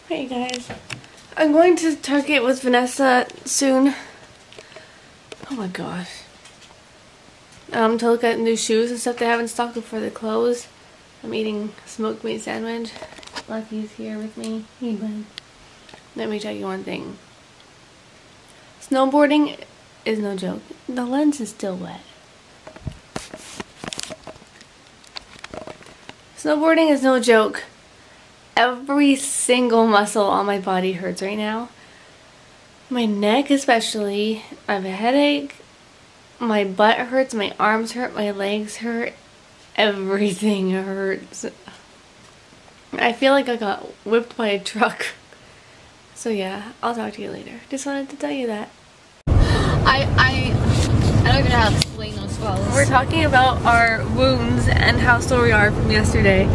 Hey guys, I'm going to Target with Vanessa soon. Oh my gosh. To look at new shoes and stuff they have in stock before they close. I'm eating a smoked meat sandwich. Lucky's here with me. Hey bud. Let me tell you one thing. Snowboarding is no joke. The lens is still wet. Snowboarding is no joke. Every single muscle on my body hurts right now. My neck especially. I have a headache. My butt hurts. My arms hurt. My legs hurt. Everything hurts. I feel like I got whipped by a truck. So yeah, I'll talk to you later. Just wanted to tell you that. I don't even know how to explain those swells. We're talking about our wounds and how sore we are from yesterday.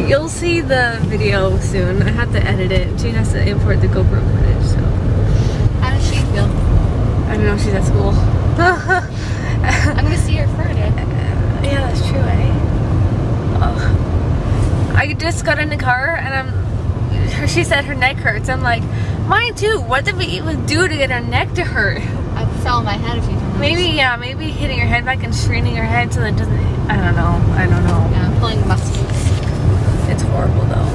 You'll see the video soon. I have to edit it. She has to import the GoPro footage, so. How does she feel? I don't know, she's at school. I'm gonna see her Friday. Yeah, that's true, eh? Oh. I just got in the car and she said her neck hurts. I'm like, mine too. What did we even do to get our neck to hurt? I fell on my head a few times. Maybe hitting your head back and straining your head so that it doesn't, I don't know. Yeah, I'm pulling muscles. It's horrible though.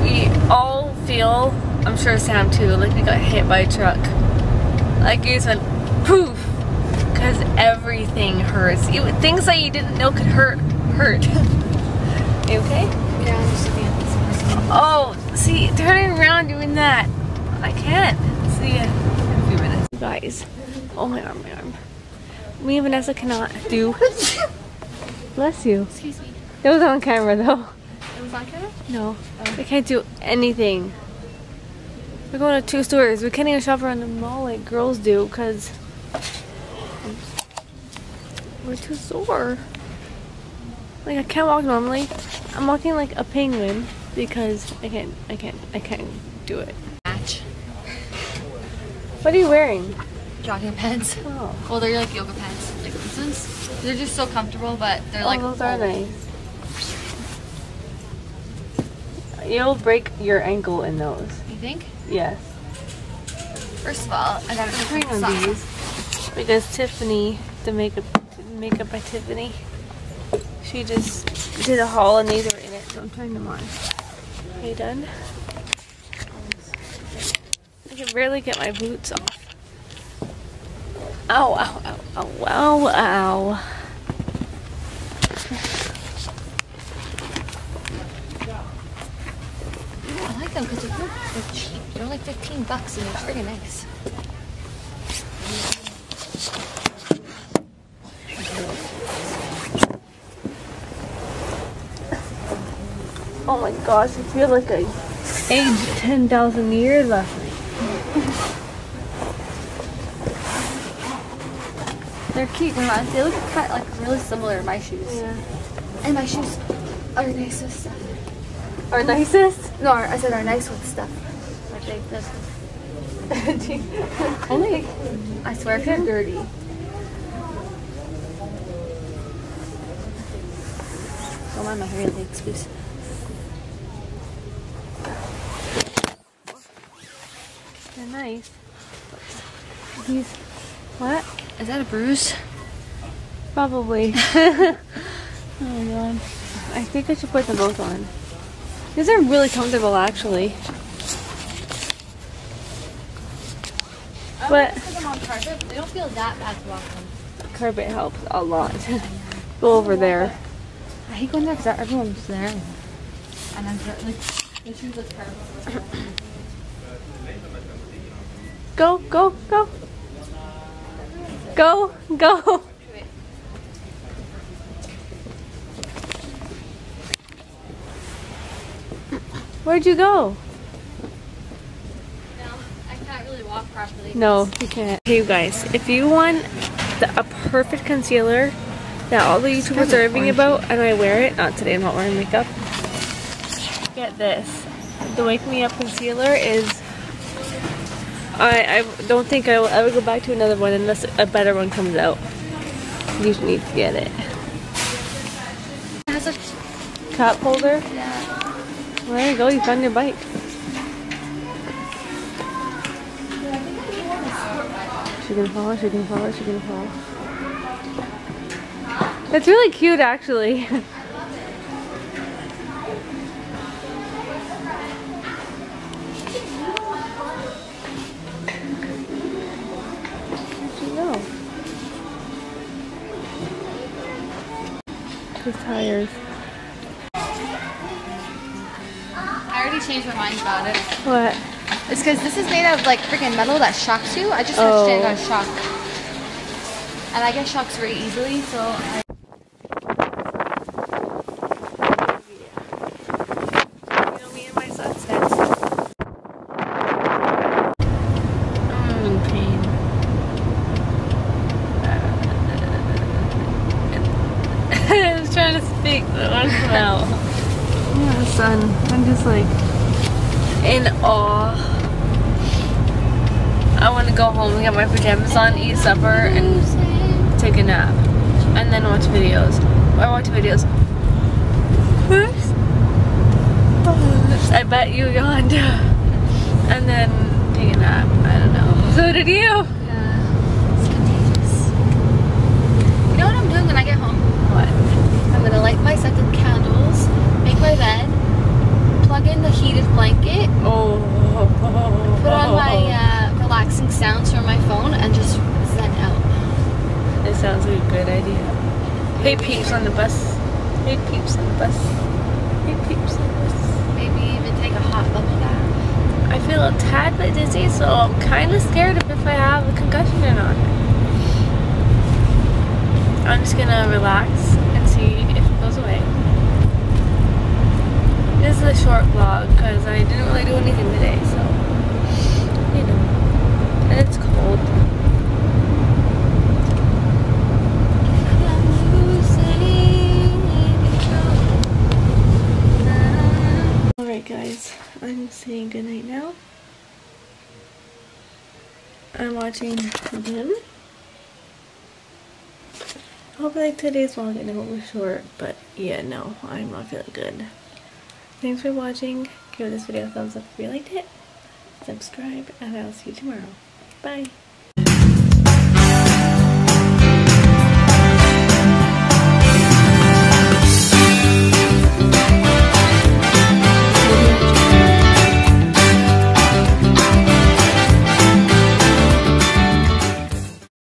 We all feel, I'm sure Sam too, like we got hit by a truck. Like you just went poof. Because everything hurts. Things that you didn't know could hurt. You okay? Yeah, I'm just looking at this person. Oh, see, turning around doing that. I can't. See ya in a few minutes. Guys. Oh my arm. Me and Vanessa cannot do. Bless you. Excuse me. That was on camera though. It was on camera? No. We can't do anything. We're going to 2 stores. We can't even shop around the mall like girls do because we're too sore. Like I can't walk normally. I'm walking like a penguin because I can't do it. Match. What are you wearing? Jogging pants. Oh. Well, they're like yoga pants. Like these ones. They're just so comfortable, but they're like. Those are nice. You'll break your ankle in those. You think? Yes. First of all, I gotta Trying on these because Tiffany, the makeup by Tiffany, she just did a haul and these are in it, so I'm trying them on. Are you done? I can barely get my boots off. Ow, ow, ow, ow, ow, ow. I like them because they're cheap. They're only $15 and they're freaking nice. Oh my gosh, I feel like I aged 10,000 years last night. They're cute. They look kind of like really similar to my shoes. Yeah. And my shoes are nice with stuff. Our nicest? No, I said are nice with stuff. Like this. Only, I swear they're to you. dirty. Don't mind my hairy legs, please. They're nice. These, what? Is that a bruise? Probably. Oh my god. I think I should put them both on. These are really comfortable actually. But put them on carpet, but they don't feel that bad to walk on. carpet helps a lot. Go over there. I hate going there because everyone's there. And I'm like, the shoes look terrible. Go, go, go. Go, go. Where'd you go? No, I can't really walk properly. No, you can't. Hey you guys, if you want a perfect concealer that all the YouTubers are raving about, and I wear it, not today, I'm not wearing makeup, get this. The Wake Me Up concealer is, I don't think I will ever go back to another one unless a better one comes out. You need to get it. It has a Cup holder? yeah. Well, there you go, you found your bike. She can fall, she can fall, she can fall. It's really cute actually. Where'd she go? His tires. I already changed my mind about it. What? It's because this is made of like freaking metal that shocks you. I just touched it and got shocked. And I get shocked very easily, so I... Me and my sunsets. I'm in pain. I was trying to speak, but I don't know. Yeah, son. I'm just like in awe. I want to go home and get my pajamas on, eat supper, and take a nap. And then watch videos. Or watch videos. First, I bet you yawned. And then take a nap. I don't know. So did you? Yeah. It's contagious. You know what I'm doing when I get home? What? I'm gonna light my scented candles, make my bed, plug in the heated blanket, Oh. put on my relaxing sounds from my phone, and just zen out. It sounds like a good idea. Hey peeps on the bus. Hey peeps on the bus. Hey peeps on the bus. Maybe even take a hot bubble bath. I feel a tad bit dizzy, so I'm kind of scared of if I have a concussion or not. I'm just gonna relax and see if it goes away. This is a short vlog because I didn't really do anything today, so you know. And it's cold. Alright guys, I'm saying goodnight now. I'm watching them. I hope you like today's vlog. I know it was short, but yeah, no, I'm not feeling good. Thanks for watching. Give this video a thumbs up if you liked it. Subscribe, and I'll see you tomorrow. Bye.